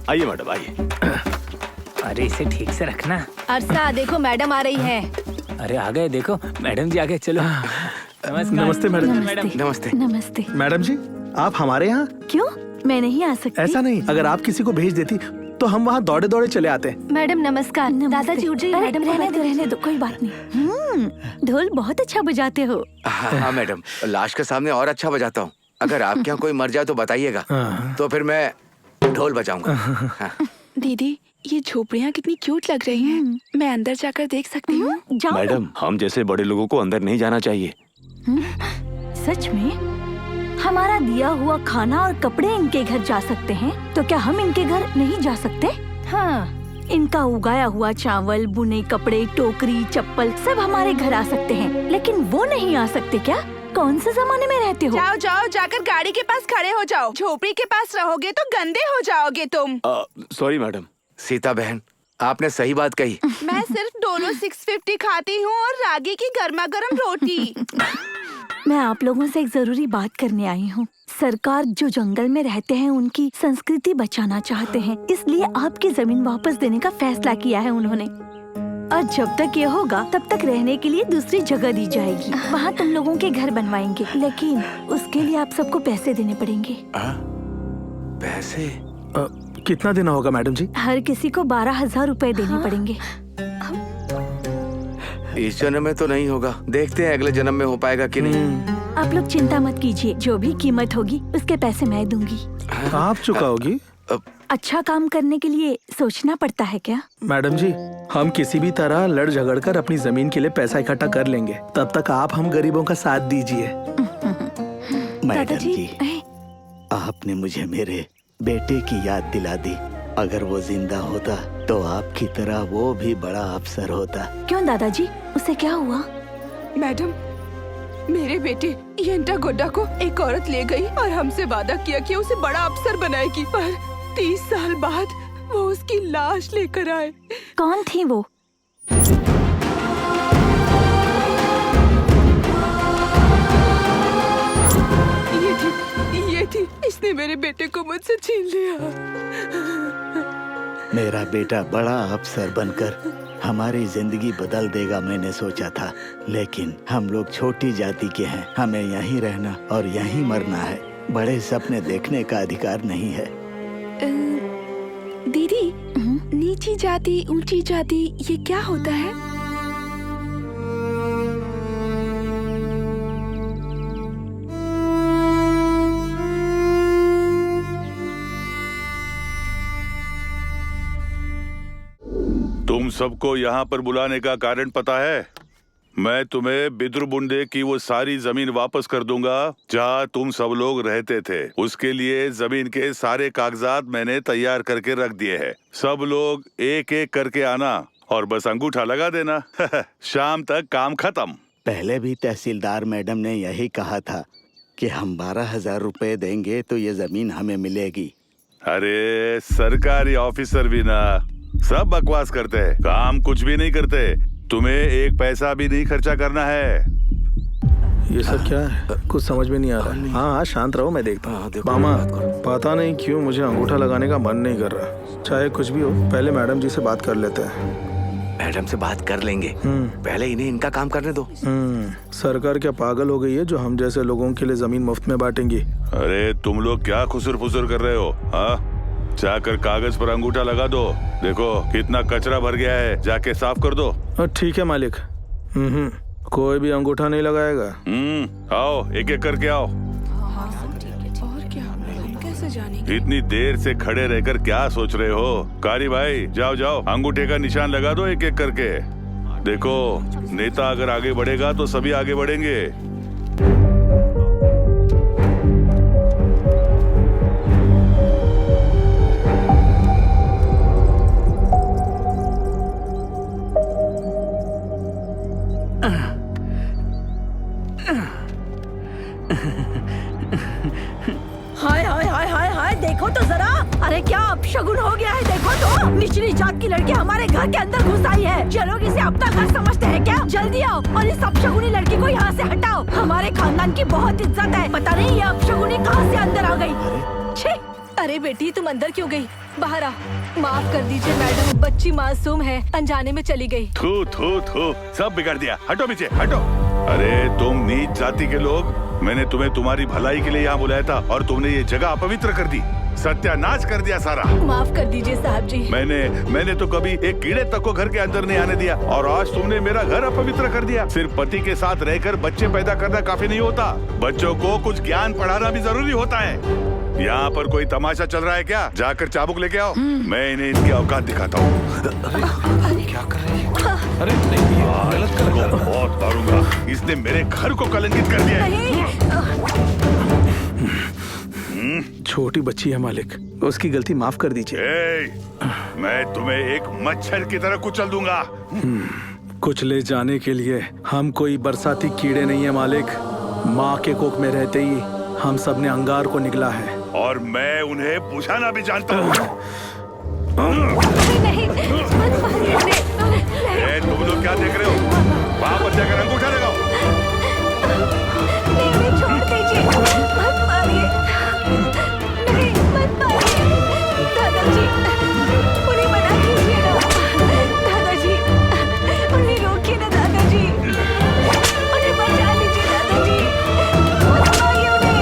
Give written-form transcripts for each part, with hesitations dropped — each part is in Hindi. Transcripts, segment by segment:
आइए मैडम आइए। अरे इसे ठीक से रखना। अर्षा देखो मैडम आ रही है। अरे आ गए, देखो मैडम जी आ गए। चलो नमस्कार। नमस्ते मैडम। नमस्ते। नमस्ते। मैडम जी आप हमारे यहाँ? क्यों, मैं नहीं आ सकती? ऐसा नहीं, अगर आप किसी को भेज देती तो हम वहाँ दौड़े दौड़े चले आते। मैडम नमस्कार। दादाजी उठ जाइए। मैडम रहने दो, कोई बात नहीं। ढोल बहुत अच्छा बजाते हो। हाँ मैडम, लाश के सामने और अच्छा बजाता हूँ। अगर आपके यहाँ कोई मर जाए तो बताइएगा, तो फिर मैं ढोल बजाऊंगा। हाँ। दीदी ये झोपड़ियाँ कितनी क्यूट लग रही हैं। मैं अंदर जाकर देख सकती हूँ? जाओ। मैडम हम जैसे बड़े लोगों को अंदर नहीं जाना चाहिए। सच में? हमारा दिया हुआ खाना और कपड़े इनके घर जा सकते हैं, तो क्या हम इनके घर नहीं जा सकते? हाँ, इनका उगाया हुआ चावल, बुने कपड़े, टोकरी, चप्पल सब हमारे घर आ सकते हैं, लेकिन वो नहीं आ सकते क्या? कौन से जमाने में रहते हो? जाओ जाओ, जाकर गाड़ी के पास खड़े हो जाओ। झोपड़ी के पास रहोगे तो गंदे हो जाओगे तुम। Sorry madam. सीता बहन, आपने सही बात कही। मैं सिर्फ डोलो 650 खाती हूँ और रागी की गर्मा गर्म रोटी। मैं आप लोगों से एक जरूरी बात करने आई हूँ। सरकार जो जंगल में रहते हैं उनकी संस्कृति बचाना चाहते हैं, इसलिए आपकी जमीन वापस देने का फैसला किया है उन्होंने। और जब तक ये होगा तब तक रहने के लिए दूसरी जगह दी जाएगी। वहाँ तुम लोगों के घर बनवाएंगे, लेकिन उसके लिए आप सबको पैसे देने पड़ेंगे। पैसे? कितना देना होगा मैडम जी? हर किसी को 12,000 रुपए देने पड़ेंगे। इस जन्म में तो नहीं होगा, देखते हैं अगले जन्म में हो पाएगा कि नहीं। आप लोग चिंता मत कीजिए, जो भी कीमत होगी उसके पैसे मैं दूंगी। आप चुकाओगी? अच्छा काम करने के लिए सोचना पड़ता है क्या? मैडम जी हम किसी भी तरह लड़ झगड़ कर अपनी जमीन के लिए पैसा इकट्ठा कर लेंगे, तब तक आप हम गरीबों का साथ दीजिए। मैडम जी आपने मुझे मेरे बेटे की याद दिला दी। अगर वो जिंदा होता तो आपकी तरह वो भी बड़ा अफसर होता। क्यों दादाजी, उसे क्या हुआ? मैडम, मेरे बेटे यंटा गोड्डा को एक औरत ले गई और हमसे वादा किया कि उसे बड़ा अफसर बनाएगी, पर 30 साल बाद वो उसकी लाश लेकर आए। कौन थी वो? ये थी। इसने मेरे बेटे को मुझसे छीन लिया। मेरा बेटा बड़ा अफसर बनकर हमारी जिंदगी बदल देगा मैंने सोचा था, लेकिन हम लोग छोटी जाति के हैं, हमें यहीं रहना और यहीं मरना है। बड़े सपने देखने का अधिकार नहीं है। दीदी, नीची जाति ऊंची जाति ये क्या होता है? तुम सबको यहाँ पर बुलाने का कारण पता है? मैं तुम्हें बिद्रबुंडे की वो सारी जमीन वापस कर दूंगा जहाँ तुम सब लोग रहते थे। उसके लिए जमीन के सारे कागजात मैंने तैयार करके रख दिए हैं। सब लोग एक एक करके आना और बस अंगूठा लगा देना। शाम तक काम खत्म। पहले भी तहसीलदार मैडम ने यही कहा था कि हम 12,000 रुपए देंगे तो ये जमीन हमें मिलेगी। अरे सरकारी ऑफिसर भी ना सब बकवास करते हैं, काम कुछ भी नहीं करते। तुम्हें एक पैसा भी नहीं खर्चा करना है। ये सब क्या है? कुछ समझ में नहीं आ रहा। हाँ शांत रहो, मैं देखता हूँ। मामा पता नहीं क्यों मुझे अंगूठा लगाने का मन नहीं कर रहा। चाहे कुछ भी हो, पहले मैडम जी से बात कर लेते हैं। मैडम से बात कर लेंगे, पहले इन्हें इनका काम करने दो। सरकार क्या पागल हो गई है जो हम जैसे लोगों के लिए जमीन मुफ्त में बांटेंगी? अरे तुम लोग क्या खुसर फुसर कर रहे हो? हाँ, जाकर कागज पर अंगूठा लगा दो। देखो कितना कचरा भर गया है, जाके साफ कर दो। ठीक है मालिक। कोई भी अंगूठा नहीं लगाएगा। आओ एक एक करके आओ। और क्या, कैसे जानेंगे? इतनी देर से खड़े रहकर क्या सोच रहे हो? कारी भाई जाओ जाओ, अंगूठे का निशान लगा दो एक एक करके। देखो नेता अगर आगे बढ़ेगा तो सभी आगे बढ़ेंगे। हाय हाय हाय हाय हाय, देखो तो जरा। अरे क्या अपशगुन हो गया है, देखो तो। निचली जात की लड़की हमारे घर के अंदर घुस आई है। ये लोग इसे अपना घर समझते हैं क्या? जल्दी आओ और इस अपशगुनी लड़की को यहाँ से हटाओ। हमारे खानदान की बहुत इज्जत है, पता नहीं ये अपशगुनी कहाँ से अंदर आ गई। छी। अरे बेटी तुम अंदर क्यों गई? बाहर आ। माफ कर दीजिए मैडम, बच्ची मासूम है, अनजाने में चली गई। थू थू थू, सब बिगाड़ दिया। हटो पीछे, हटो। अरे तुम नीच जाति के लोग, मैंने तुम्हें तुम्हारी भलाई के लिए यहाँ बुलाया था और तुमने ये जगह अपवित्र कर दी, सत्यानाश कर दिया सारा। माफ कर दीजिए साहब जी। मैंने तो कभी एक कीड़े तक को घर के अंदर नहीं आने दिया और आज तुमने मेरा घर अपवित्र कर दिया। सिर्फ पति के साथ रहकर बच्चे पैदा करना काफी नहीं होता, बच्चों को कुछ ज्ञान पढ़ाना भी जरूरी होता है। यहाँ पर कोई तमाशा चल रहा है क्या? जाकर चाबुक लेके आओ, मैं इन्हें इनकी औकात दिखाता हूँ। क्या कर रही है? अरे नहीं, ये गलत कर रहा है। बहुत मारूंगा, इसने मेरे घर को कलंकित कर दिया है। छोटी बच्ची है मालिक, उसकी गलती माफ कर दीजिए। मैं तुम्हें एक मच्छर की तरह कुचल दूंगा। कुछ ले जाने के लिए हम कोई बरसाती कीड़े नहीं है मालिक। माँ के कोख में रहते ही हम सब ने अंगार को निगला है और मैं उन्हें बुझाना भी जानता हूँ। नहीं, मत मारिए उन्हें। तुम लोग क्या देख रहे हो? वहाँ पर जाकर अंगूठा लगाओ। नहीं, उन्हें छोड़ दीजिए, मत मारिए। नहीं, मत मारिए। दादाजी, उन्हें मना कीजिए ना। दादाजी, उन्हें रोकिए ना दादाजी। उन्हें बचा लीजिए दादाजी। मत मारिए उन्हें।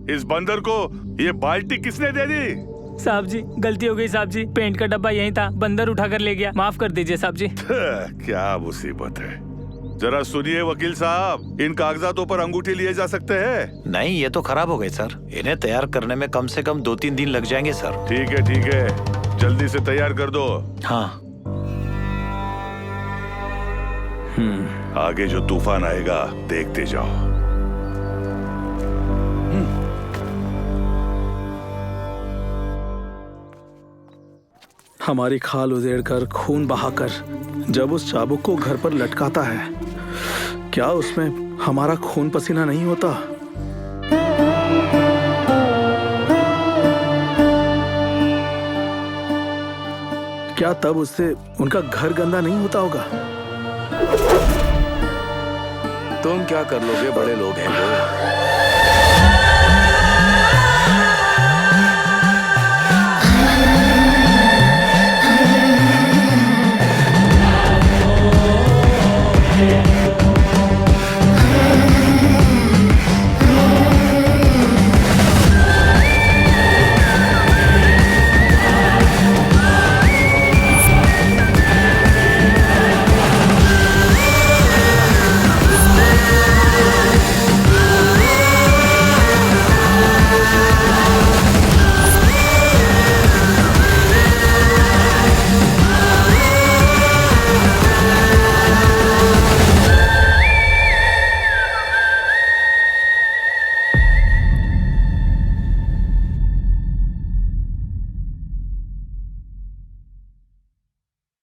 इस बंदर को ये बाल्टी किसने दे दी? साहब जी गलती हो गई साहब जी, पेंट का डब्बा यहीं था, बंदर उठा कर ले गया, माफ कर दीजिए साहब जी। क्या मुसीबत है। जरा सुनिए वकील साहब, इन कागजातों पर अंगूठे लिए जा सकते हैं? नहीं, ये तो खराब हो गए सर। इन्हें तैयार करने में कम से कम 2-3 दिन लग जाएंगे सर। ठीक है, जल्दी से तैयार कर दो। हाँ। आगे जो तूफान आएगा देखते जाओ। हमारी खाल उधेड़कर खून बहाकर जब उस चाबुक को घर पर लटकाता है, क्या उसमें हमारा खून पसीना नहीं होता? क्या तब उससे उनका घर गंदा नहीं होता होगा? तुम क्या कर लोगे, बड़े लोग हैं वो।